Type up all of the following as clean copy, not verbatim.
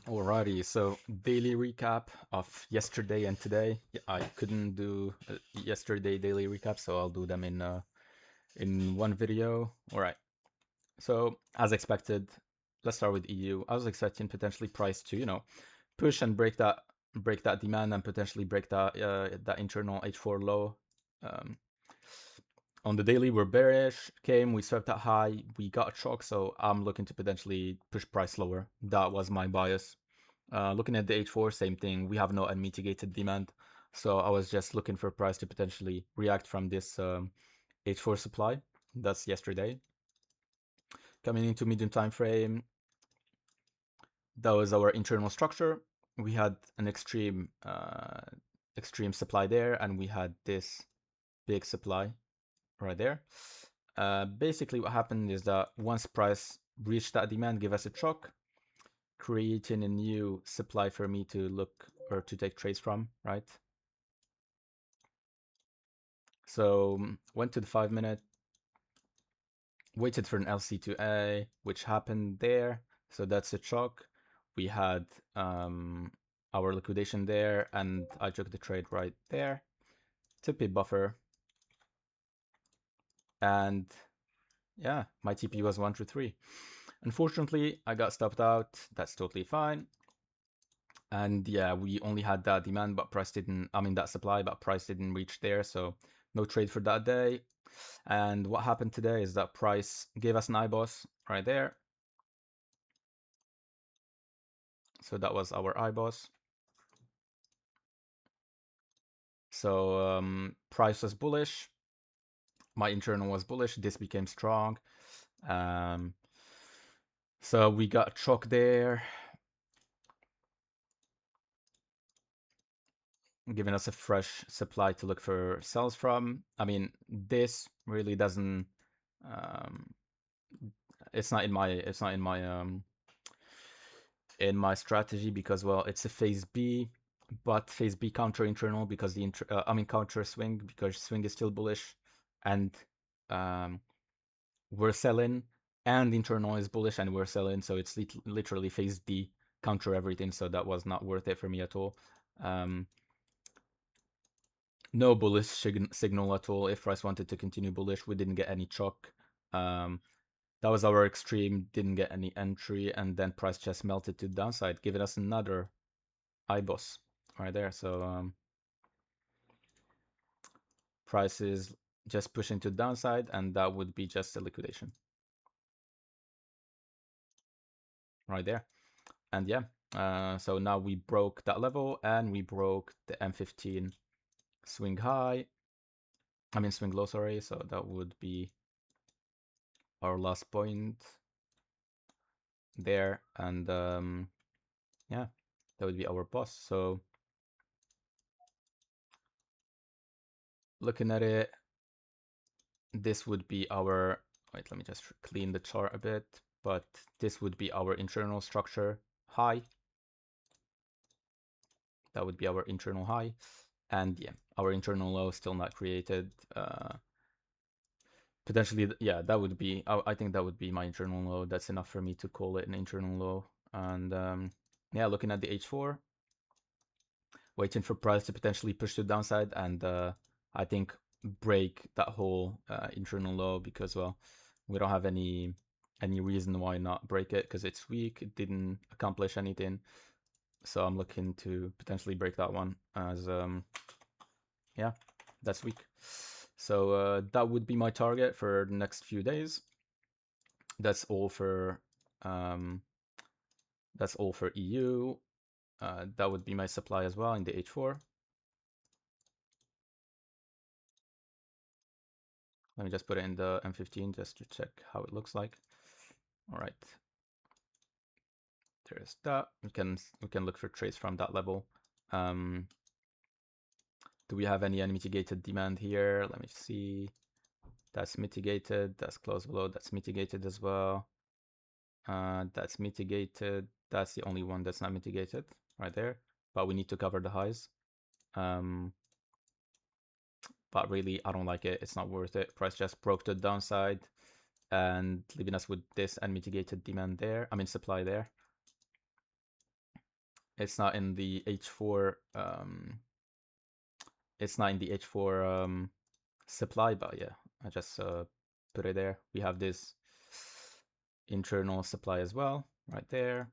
Alrighty, so daily recap of yesterday and today. I couldn't do yesterday daily recap, so I'll do them in one video. All right. So as expected, let's start with EU. I was expecting potentially price to push and break that demand and potentially break that internal H4 low. Um, on the daily, we're bearish. We swept that high, we got a shock, so I'm looking to potentially push price lower. That was my bias. Looking at the H4, same thing. We have no unmitigated demand, so I was just looking for price to potentially react from this H4 supply. That's yesterday. Coming into medium time frame, that was our internal structure. We had an extreme supply there, and we had this big supply right there. Basically, what happened is that once price reached that demand, give us a shock, creating a new supply for me to look or to take trades from, right? So went to the 5-minute, waited for an LC2A, which happened there. So that's a shock. We had our liquidation there, and I took the trade right there. 2 pip buffer. And yeah, my TP was 1 through 3. Unfortunately, I got stopped out. That's totally fine. And yeah, we only had that demand, but price didn't, that supply, but price didn't reach there. So no trade for that day. And what happened today is that price gave us an IBOS right there. So that was our IBOS. So price was bullish. My internal was bullish. This became strong. So we got a shock there, giving us a fresh supply to look for sells from. This really doesn't. It's not in my strategy because, well, it's a phase B, but phase B counter internal because counter swing because swing is still bullish, and we're selling, and internal is bullish and we're selling, so it's literally phase D counter everything. So that was not worth it for me at all. No bullish signal at all. If price wanted to continue bullish, we didn't get any shock. That was our extreme, didn't get any entry, and then price just melted to the downside, giving us another IBOS right there. So price is just pushing to the downside, and that would be just a liquidation right there. And yeah, so now we broke that level, and we broke the M15 swing high. Swing low, sorry. So that would be our last point there, and yeah, that would be our boss. So looking at it, this would be our, wait, let me just clean the chart a bit, but this would be our internal structure high. That would be our internal high, and yeah, our internal low still not created. Potentially, yeah, that would be, I think that would be my internal low. That's enough for me to call it an internal low. And yeah, looking at the H4, waiting for price to potentially push to the downside, and I think break that whole internal low, because, well, we don't have any reason why not break it, because it's weak. It didn't accomplish anything, so I'm looking to potentially break that one, as yeah, that's weak. So that would be my target for the next few days. That's all for EU. That would be my supply as well in the H4. Let me just put it in the M15 just to check how it looks like. All right, there's that. We can look for trades from that level. Do we have any unmitigated demand here? Let me see. That's mitigated. That's close below. That's mitigated as well. That's mitigated. That's the only one that's not mitigated right there. But we need to cover the highs. But really, I don't like it. It's not worth it. Price just broke to the downside and leaving us with this unmitigated demand there. Supply there. It's not in the H4. It's not in the H4 supply, but yeah, I just put it there. We have this internal supply as well, right there.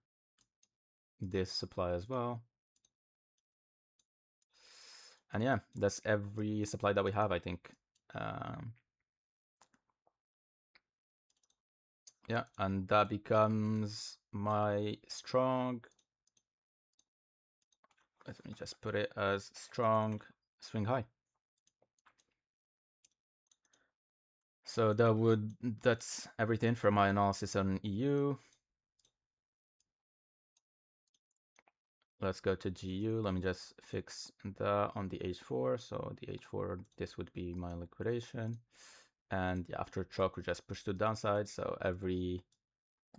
This supply as well. And yeah, that's every supply that we have, I think. Yeah, and that becomes my strong. Let me just put it as strong swing high. So that's everything for my analysis on EU. Let's go to GU. Let me just fix that on the H4. So the H4, this would be my liquidation. And after choke, we just push to downside. So every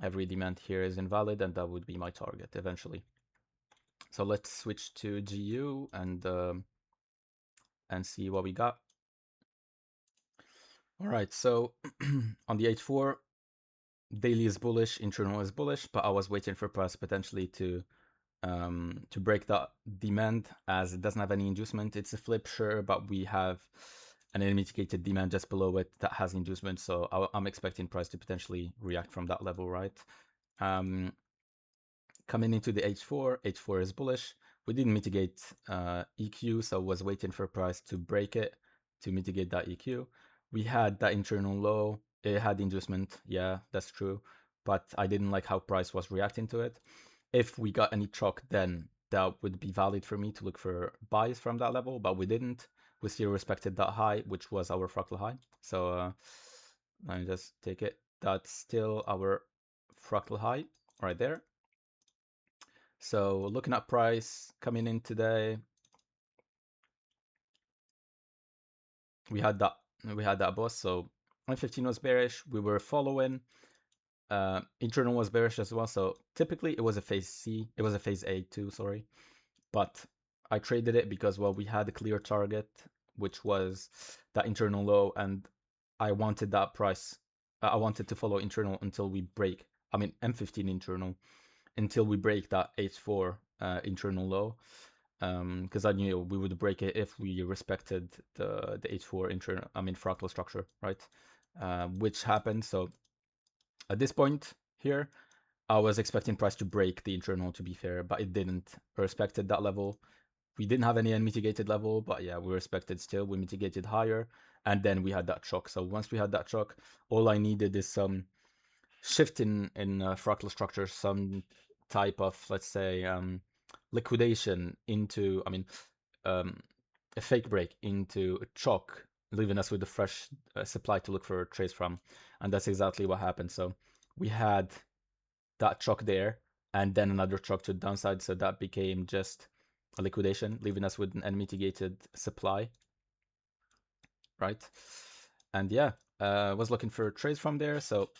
demand here is invalid, and that would be my target eventually. So let's switch to GU and see what we got. All right, so on the H4, daily is bullish, internal is bullish, but I was waiting for price potentially to break that demand as it doesn't have any inducement. It's a flip, sure, but we have an unmitigated demand just below it that has inducement. So I'm expecting price to potentially react from that level, right? Coming into the H4, H4 is bullish. We didn't mitigate EQ, so was waiting for price to break it to mitigate that EQ. We had that internal low. It had inducement. Yeah, that's true. But I didn't like how price was reacting to it. If we got any chalk, then that would be valid for me to look for buys from that level, but we didn't. We still respected that high, which was our fractal high. So let me just take it. That's still our fractal high right there. So looking at price coming in today, we had that boss. So 115 was bearish. We were following. Internal was bearish as well. So typically it was a phase C. It was a phase A too. Sorry, but I traded it because well we had a clear target, which was that internal low, and I wanted that price. I wanted to follow internal until we break. I mean M15 internal until we break that H4 internal low. Because I knew we would break it if we respected the H4 internal, I mean fractal structure, right? Which happened. So at this point here, I was expecting price to break the internal, to be fair, but it didn't. We respected that level. We didn't have any unmitigated level, but yeah, we respected still. We mitigated higher, and then we had that shock. So once we had that shock, all I needed is some shift in fractal structure, some type of, let's say, liquidation into, I mean, a fake break into a chalk, leaving us with a fresh supply to look for trades from. And that's exactly what happened. So we had that chalk there, and then another chalk to the downside. So that became just a liquidation, leaving us with an unmitigated supply, right? And yeah, was looking for trades from there. So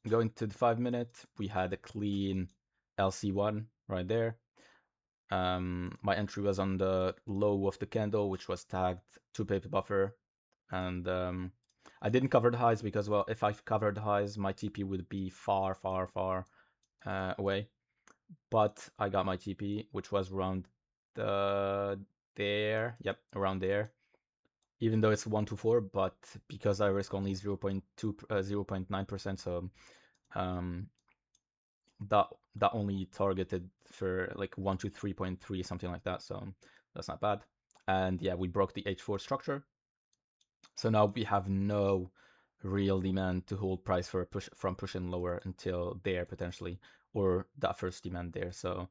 going to the 5-minute, we had a clean LC1 right there. My entry was on the low of the candle, which was tagged 2 pip buffer. And I didn't cover the highs because, well, if I covered the highs, my TP would be far, far, far away. But I got my TP, which was around there. Yep, around there. Even though it's 124, but because I risk only 0.9%, so that only targeted for like 1 to 3.3, something like that. So that's not bad. And yeah, we broke the H4 structure. So now we have no real demand to hold price for from pushing lower until there potentially, or that first demand there. So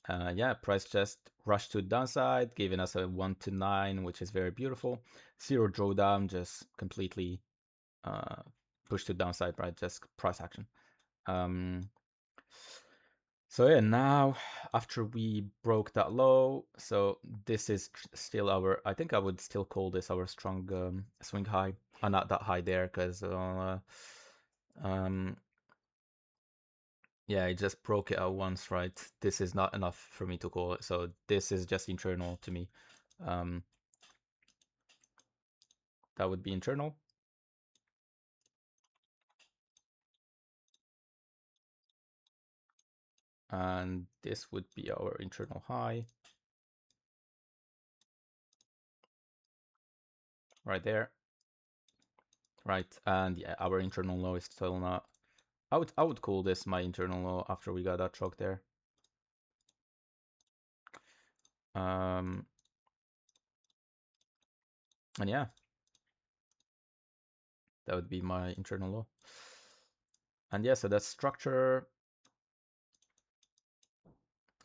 yeah, price just rushed to the downside, giving us a 1 to 9, which is very beautiful. Zero drawdown, just completely pushed to the downside, right? Just price action. So yeah, now after we broke that low, so this is still our, I think I would still call this our strong swing high. Not that high there, because yeah, it just broke it out once, right? This is not enough for me to call it, so this is just internal to me. That would be internal. and this would be our internal high right there, right? And yeah, our internal low is still not. I would call this my internal low after we got that choke there. And yeah, that would be my internal low. And yeah, so that's structure.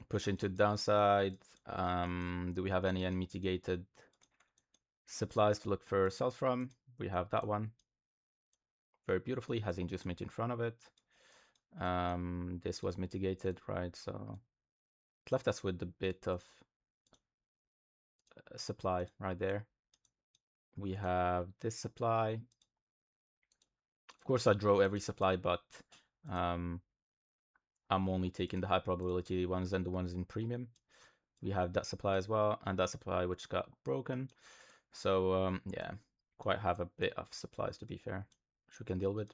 Push into the downside. Do we have any unmitigated supplies to look for sales from? We have that one. Very beautifully, has inducement in front of it. This was mitigated, right? So it left us with a bit of supply right there. We have this supply. Of course, I draw every supply, but I'm only taking the high probability ones and the ones in premium. We have that supply as well, and that supply which got broken. So yeah, quite have a bit of supplies to be fair, which we can deal with.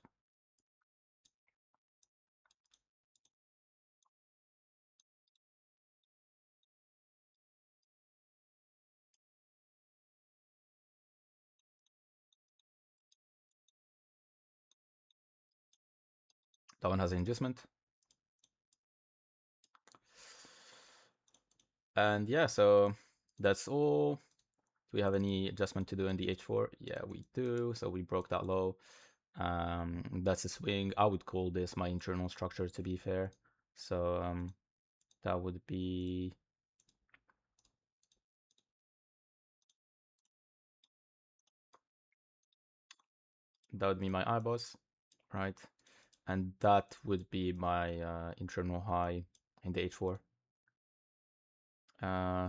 That one has an inducement. And yeah, so that's all. Do we have any adjustment to do in the H4? Yeah, we do. So we broke that low. That's a swing. I would call this my internal structure, to be fair. So that would be my IBOS, right? And that would be my internal high in the H4.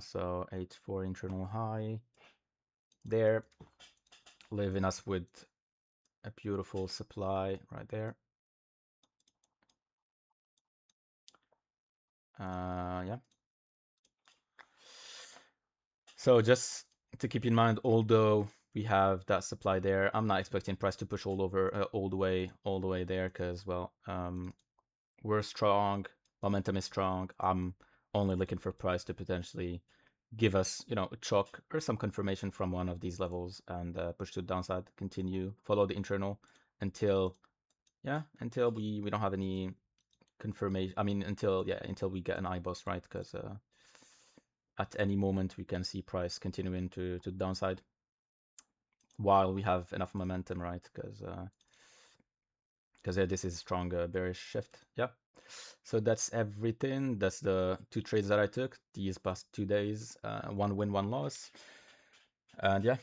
So H4 internal high there, leaving us with a beautiful supply right there. Yeah. So just to keep in mind, although we have that supply there, I'm not expecting price to push all the way there, because well, we're strong, momentum is strong. I'm only looking for price to potentially give us, a choke or some confirmation from one of these levels and push to the downside, continue, follow the internal until we don't have any confirmation. I mean, until we get an IBOS, right? Because at any moment we can see price continuing to the downside while we have enough momentum, right? Because yeah, this is a strong bearish shift. Yeah. So that's everything. That's the 2 trades that I took these past 2 days. 1 win, 1 loss. And yeah,